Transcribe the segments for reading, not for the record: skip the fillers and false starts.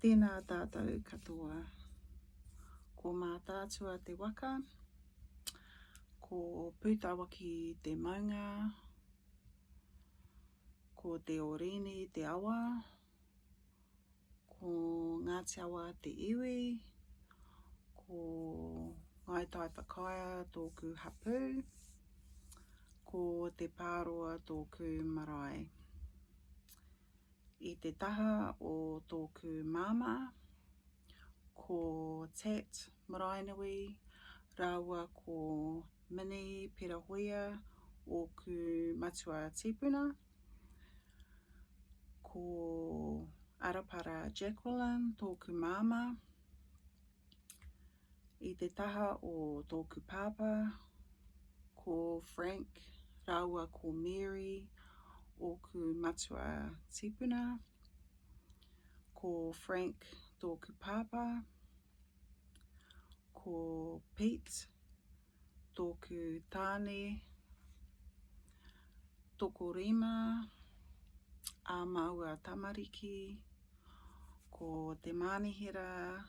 Tēnā tātou katoa, ko mā tātua te waka, ko pūtawa ki te maunga, ko te orini te awa, ko Ngāti Awa te iwi, ko ngai tai whakaia tōku hapū, ko te pāroa tōku marae. I te taha o tōku māma, ko Tat Maraenui, rāua ko Mini Pirahoia o ku matua tipuna, ko Arapara Jacqueline, tōku māma. I te taha o tōku pāpā, ko Frank, rāua ko Mary, o ku matua tipuna, ko Frank tōku pāpā, ko Pete, tōku tāne, toko rima, a maua tamariki, ko te manihira,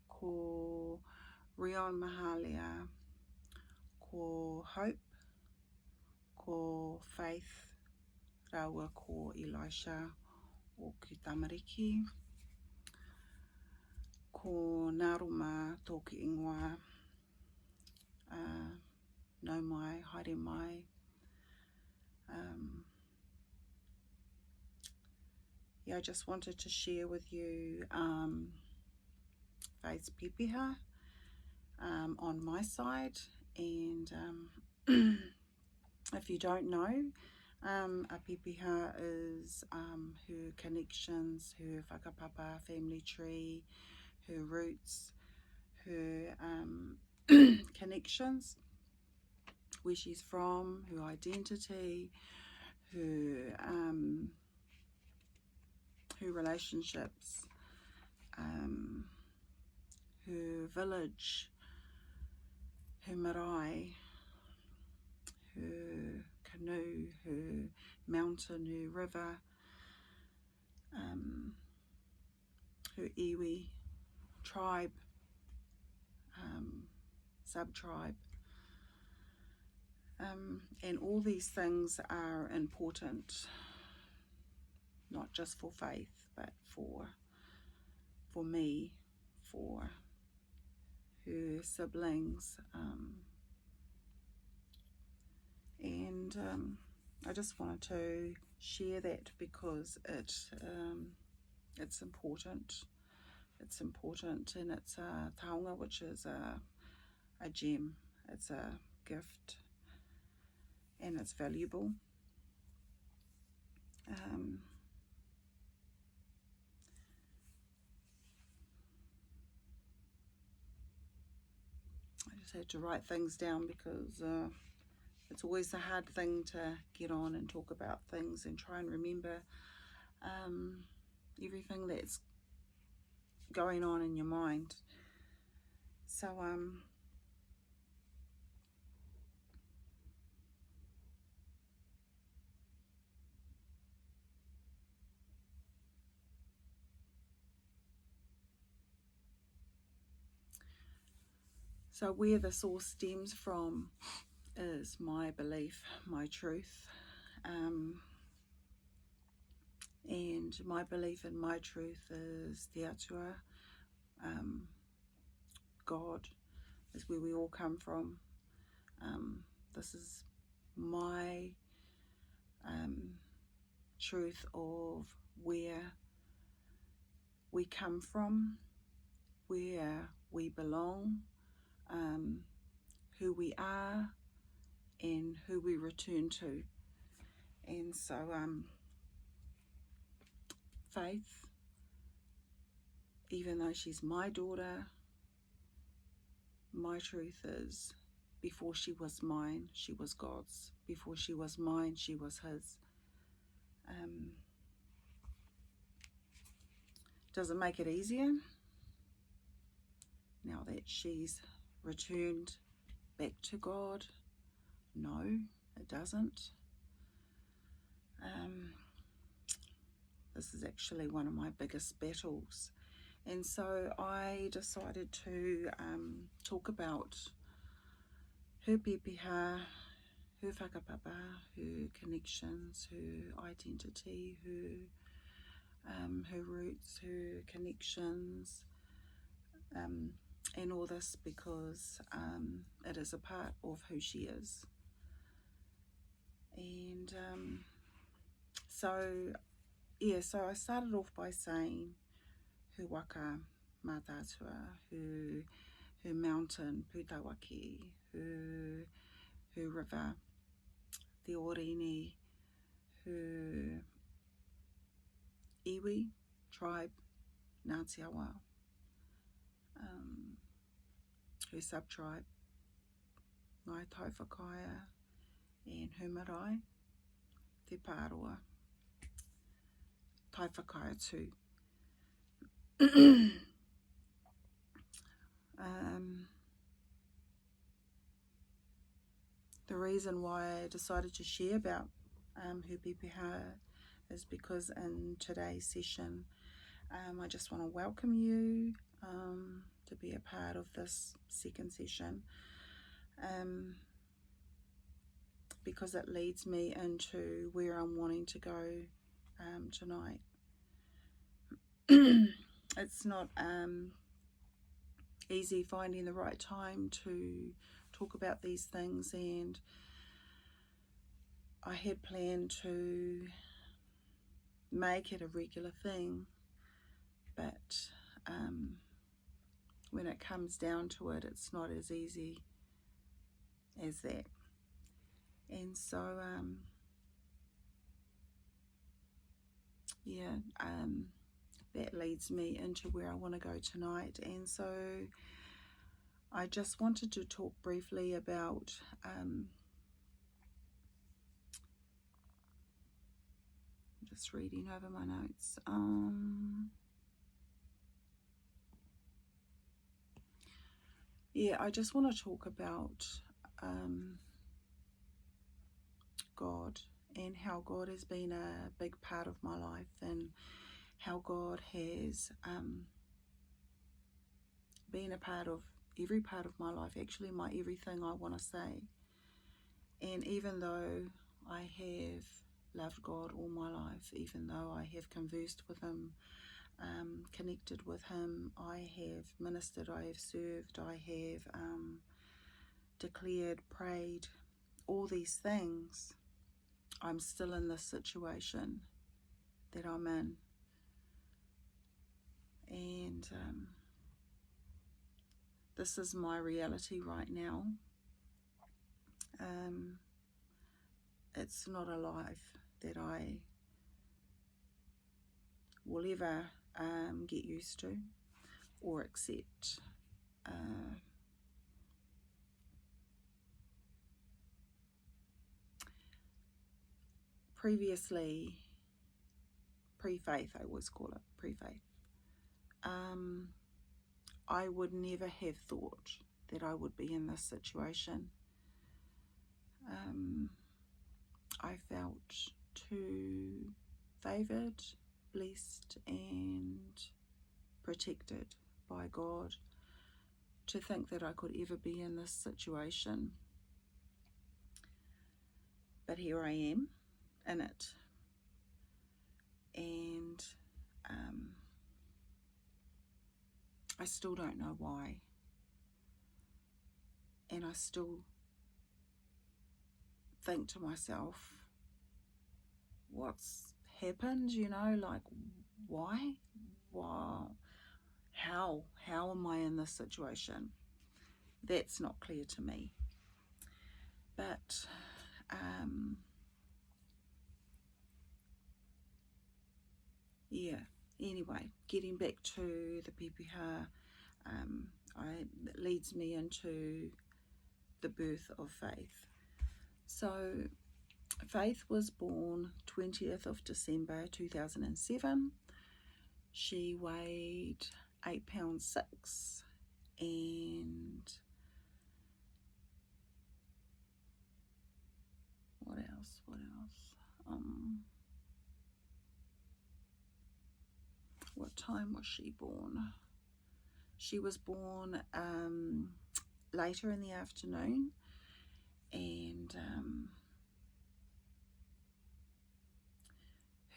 ko Rion Mahalia, ko Hope, ko Faith, rāua ko Elisha o ku tamariki, ko Nāruma tōku ingoa, nau mai, haere mai. Yeah, I just wanted to share with you Faith's Pepeha on my side, and if you don't know, a Pepeha is her connections, her whakapapa family tree, her roots, her connections, where she's from, her identity, her relationships, her village, her marae, her canoe, her mountain, her river, her iwi, tribe, sub-tribe. And all these things are important, not just for Faith, but for me, for her siblings, and I just wanted to share that because it's important. It's important, and it's a taonga, which is a gem. It's a gift, and it's valuable. I just had to write things down because it's always a hard thing to get on and talk about things and try and remember everything that's going on in your mind. So where the source stems from is my belief, my truth, and my belief in my truth is Te Atua. God is where we all come from. This is my truth of where we come from, where we belong, who we are, and who we return to. And so Faith, even though she's my daughter, my truth is before she was mine, she was God's. Before she was mine, she was his. Does it make it easier now that she's returned back to God? No, it doesn't. This is actually one of my biggest battles, And so I decided to talk about her pepeha, her whakapapa, her connections, her identity, her roots, her connections, and all this because it is a part of who she is. And so I started off by saying her waka mātātua, her mountain pūtawaki, her river, the Orini, her iwi, tribe, Ngāti Awa, her sub-tribe, Ngai Tauwhakaia, and her marae, te Pāroa, Tauwhakaia too. The reason why I decided to share about her pepeha is because in today's session I just want to welcome you to be a part of this second session, because it leads me into where I'm wanting to go tonight. It's not easy finding the right time to talk about these things, and I had planned to make it a regular thing, but when it comes down to it, it's not as easy as that. And so that leads me into where I want to go tonight. And so I just wanted to talk briefly about just reading over my notes. I just want to talk about God, and how God has been a big part of my life, and how God has been a part of every part of my life, actually my everything, I want to say. And even though I have loved God all my life, even though I have conversed with Him, connected with Him, I have ministered, I have served, I have declared, prayed, all these things, I'm still in this situation that I'm in. And this is my reality right now. It's not a life that I will ever get used to or accept. Previously, pre-faith, I always call it pre-faith, I would never have thought that I would be in this situation. I felt too favoured, blessed and protected by God to think that I could ever be in this situation. But here I am in it, and I still don't know why, and I still think to myself, what's happened, like why? Wow. How am I in this situation? That's not clear to me. But anyway, getting back to the pepeha, it leads me into the birth of Faith. So Faith was born 20th of December 2007. She weighed 8 pounds 6, and what else? what time was she born? She was born later in the afternoon, and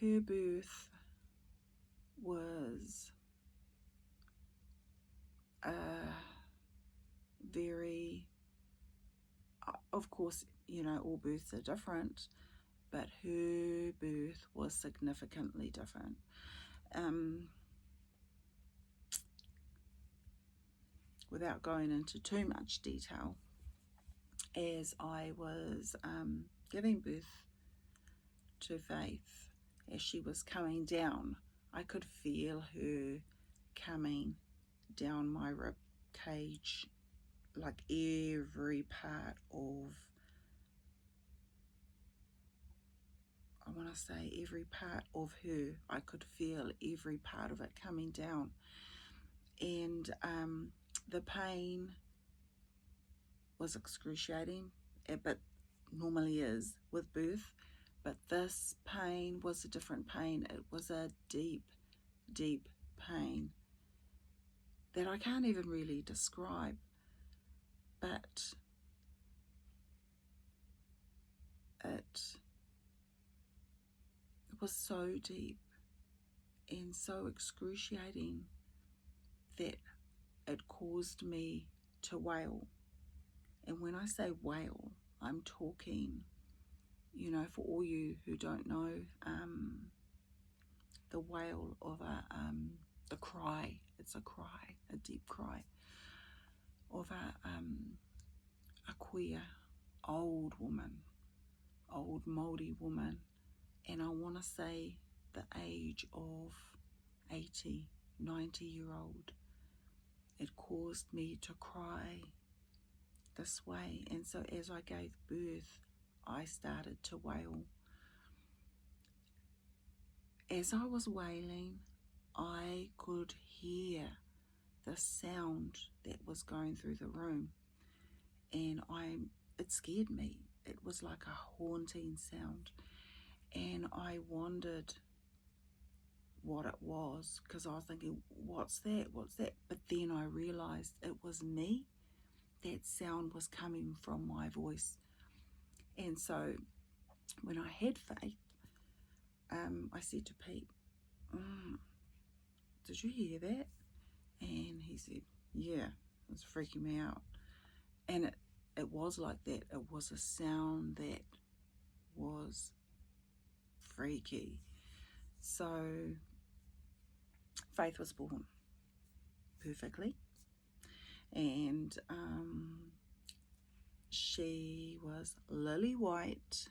her birth was very, of course, you know, all births are different, but her birth was significantly different. Without going into too much detail, as I was giving birth to Faith, as she was coming down, I could feel her coming down my rib cage, like every part of, I want to say every part of her, I could feel every part of it coming down. And the pain was excruciating, but normally is with birth, but this pain was a different pain. It was a deep, deep pain that I can't even really describe, but it was so deep and so excruciating that it caused me to wail. And when I say wail, I'm talking, you know, for all you who don't know, the wail of the cry. It's a cry, a deep cry of a queer old woman, old Māori woman, and I want to say the age of 80, 90-year-old. It caused me to cry this way, and so as I gave birth, I started to wail. As I was wailing, I could hear the sound that was going through the room, and it scared me. It was like a haunting sound, and I wondered what it was, because I was thinking, what's that? But then I realized it was me. That sound was coming from my voice. And so when I had Faith, I said to Pete, did you hear that? And he said, yeah, it was freaking me out. And it was like that. It was a sound that was freaky. So Faith was born perfectly, and she was lily white.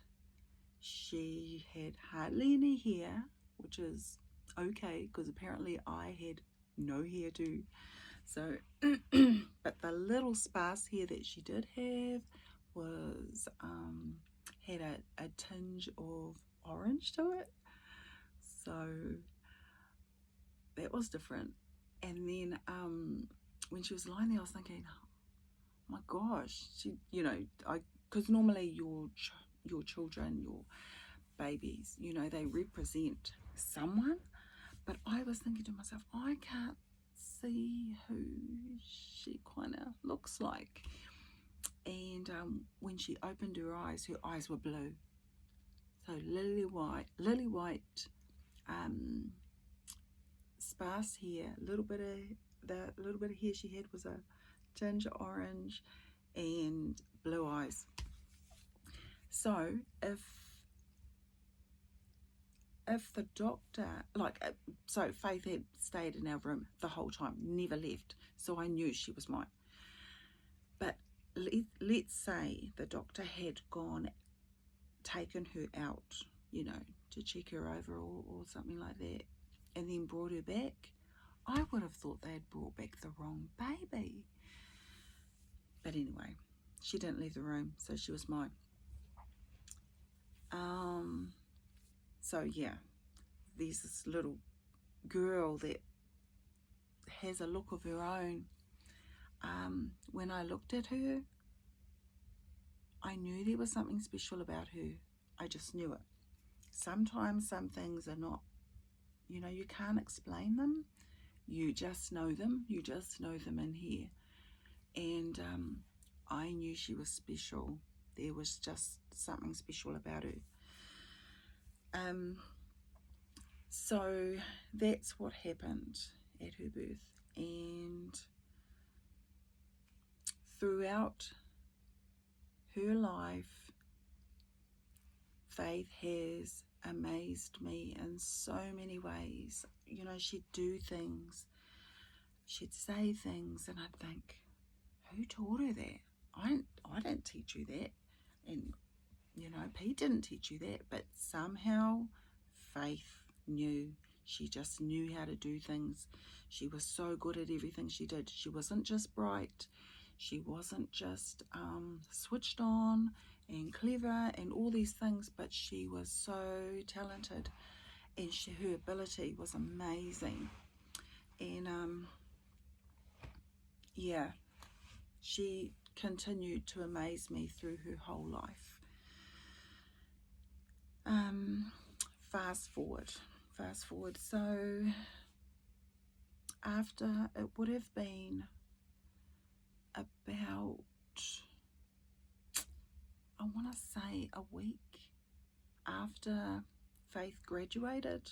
She had hardly any hair, which is okay, because apparently I had no hair too. So, but the little sparse hair that she did have was had a tinge of orange to it. So that was different. And then when she was lying there, I was thinking, oh my gosh, she, you know, because normally your children, your babies, you know, they represent someone, but I was thinking to myself, I can't see who she kind of looks like. And when she opened her eyes were blue. So lily white, sparse hair, the little bit of hair she had was a tinge orange, and blue eyes. So if the doctor, so Faith had stayed in our room the whole time, never left, so I knew she was mine. But let's say the doctor had taken her out, you know, to check her over or something like that, and then brought her back, I would have thought they had brought back the wrong baby. But anyway, she didn't leave the room, so she was mine. So yeah, there's this little girl that has a look of her own. When I looked at her, I knew there was something special about her. I just knew it. Sometimes some things are not, you know, you can't explain them. You just know them. You just know them in here. And I knew she was special. There was just something special about her. So that's what happened at her birth. And throughout her life, Faith has amazed me in so many ways. You know, she'd do things, she'd say things, and I'd think, who taught her that? I didn't teach you that. And, you know, Pete didn't teach you that. But somehow Faith knew. She just knew how to do things. She was so good at everything she did. She wasn't just bright. She wasn't just switched on and clever and all these things, but she was so talented, and her ability was amazing. And yeah, she continued to amaze me through her whole life. Fast forward. So after, it would have been about, I want to say, a week after Faith graduated,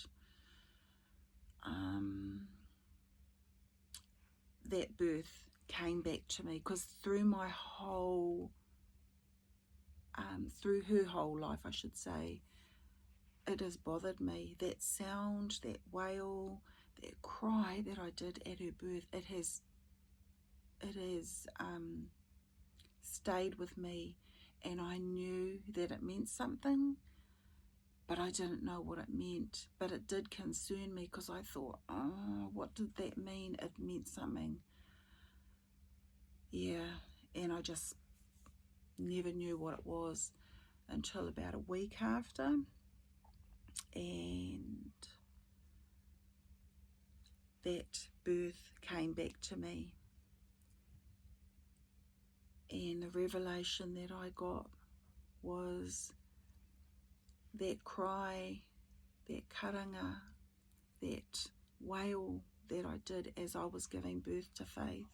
that birth came back to me, because through my whole, through her whole life, I should say, it has bothered me. That sound, that wail, that cry that I did at her birth, it has stayed with me, and I knew that it meant something, but I didn't know what it meant. But it did concern me, because I thought, oh, what did that mean? It meant something. Yeah, and I just never knew what it was until about a week after, and that birth came back to me. And the revelation that I got was that cry, that karanga, that wail that I did as I was giving birth to Faith.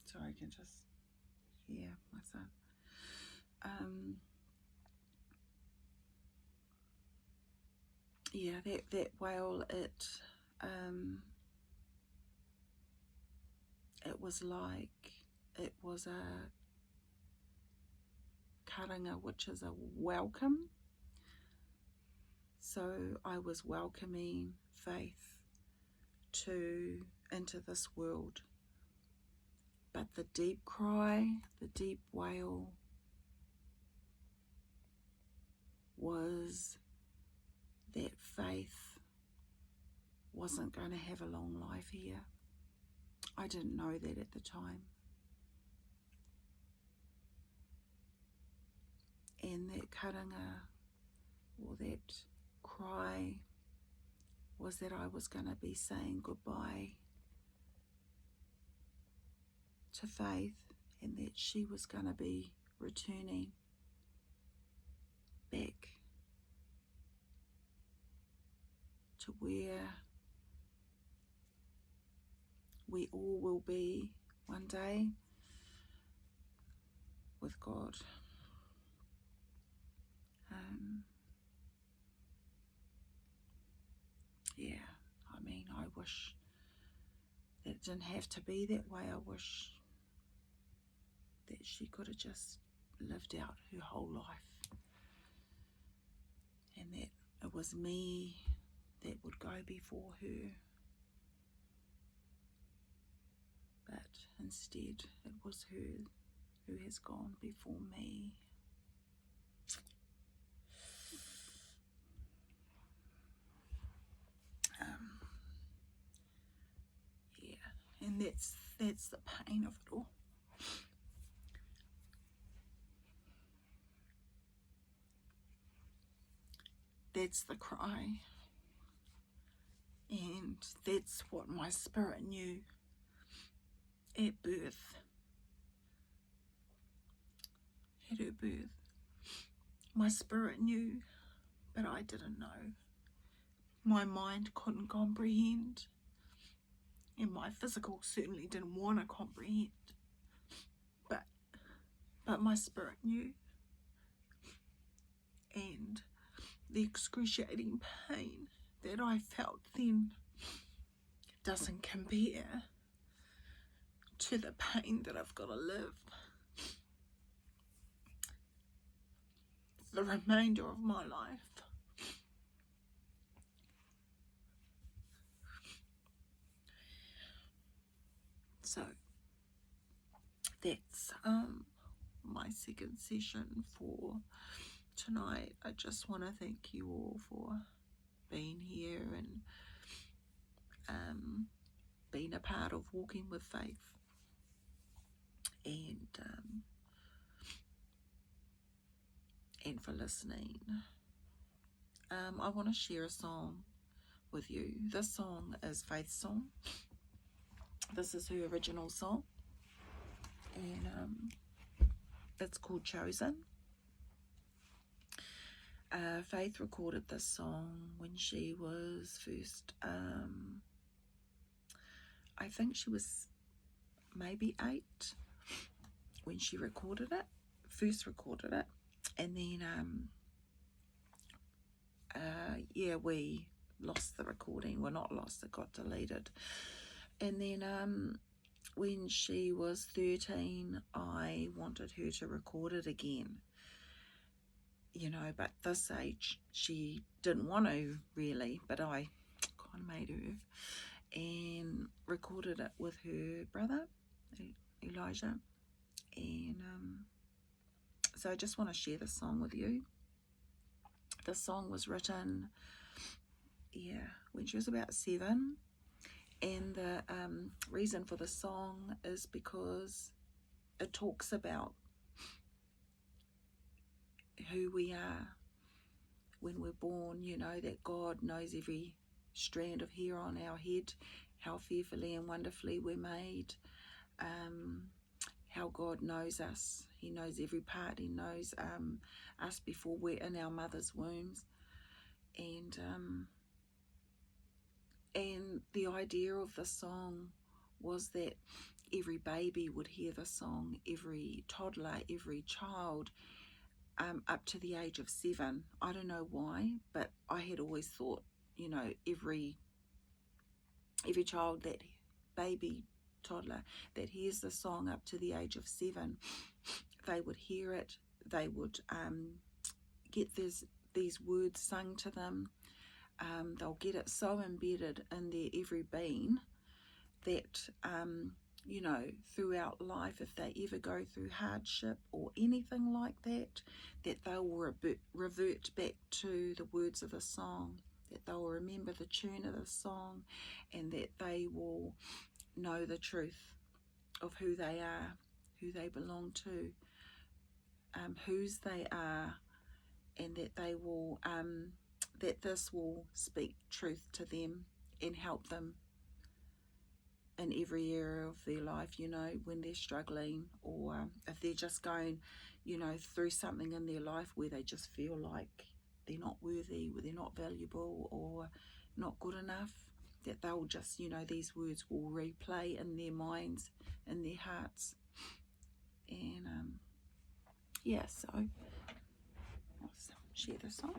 Sorry, I can just hear my son. Yeah, that wail, it was like, it was a karanga, which is a welcome. So I was welcoming Faith into this world. But the deep cry, the deep wail was that Faith wasn't going to have a long life here. I didn't know that at the time. And that karanga, or that cry, was that I was going to be saying goodbye to Faith, and that she was going to be returning back to where we all will be one day with God. Yeah, I mean, I wish that it didn't have to be that way. I wish that she could have just lived out her whole life, and that it was me that would go before her. But instead, it was her who has gone before me. Yeah, and that's the pain of it all. That's the cry, and that's what my spirit knew at birth. at her birth. My spirit knew, but I didn't know. My mind couldn't comprehend, and my physical certainly didn't want to comprehend. But my spirit knew, and the excruciating pain that I felt then doesn't compare to the pain that I've got to live the remainder of my life. So that's my second session for tonight. I just want to thank you all for being here and being a part of Walking with Faith, and for listening. I want to share a song with you. This song is Faith's song. This is her original song, and it's called Chosen. Faith recorded this song when she was first, I think she was maybe 8 when she first recorded it, and then we lost the recording. Well, not lost, it got deleted. And then when she was 13, I wanted her to record it again, but this age she didn't want to really, but I kind of made her, and recorded it with her brother Elijah. And so I just want to share this song with you. This song was written when she was about 7, and the reason for the song is because it talks about who we are when we're born, that God knows every strand of hair on our head, how fearfully and wonderfully we're made, how God knows us. He knows every part. He knows us before we're in our mother's wombs. And the idea of the song was that every baby would hear the song, every toddler, every child, up to the age of 7. I don't know why, but I had always thought, every child, that baby, toddler, that hears the song up to the age of 7, they would hear it, they would get these words sung to them. They'll get it so embedded in their every being that throughout life, if they ever go through hardship or anything like that, that they will revert back to the words of the song, that they will remember the tune of the song, and that they will know the truth of who they are, who they belong to, whose they are, and that they will that this will speak truth to them and help them in every area of their life, when they're struggling, or if they're just going, through something in their life where they just feel like they're not worthy, or they're not valuable, or not good enough, that they'll just, these words will replay in their minds, in their hearts. And so I'll share this song.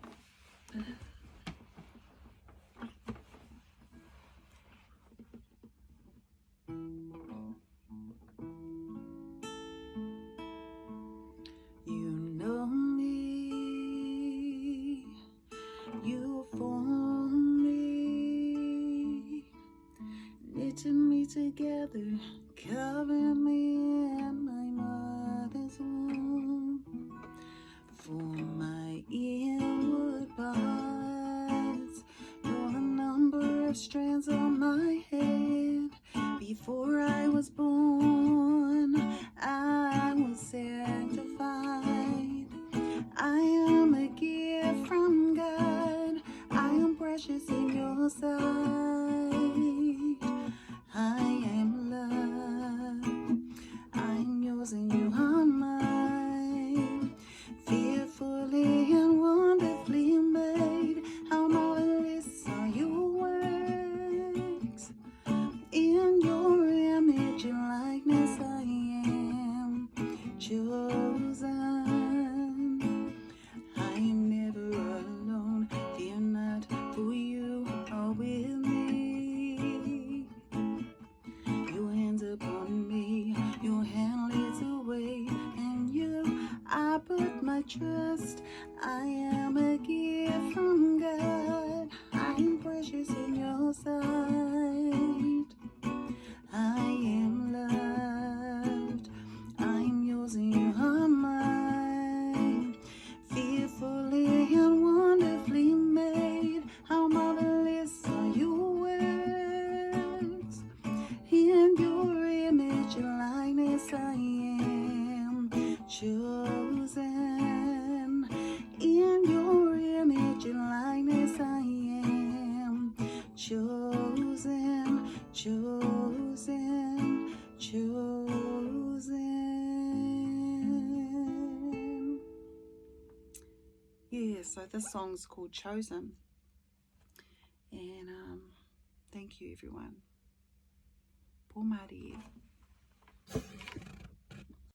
You know me, you formed me, knitting me together, covering me in my mother's womb. For my inward parts, you're the number of strands on my head. Before I was born, I was sanctified. I am a gift from God. I am precious in your sight. I am loved. I put my trust. I am a gift from God. I am precious in your sight. I am loved. I am yours and you are mine. Fearfully and wonderfully made. How marvelous are your works. In your image and likeness I am chosen. In your image and likeness I am chosen, chosen, chosen. Yeah, so this song's called Chosen. And thank you everyone. Por Maria.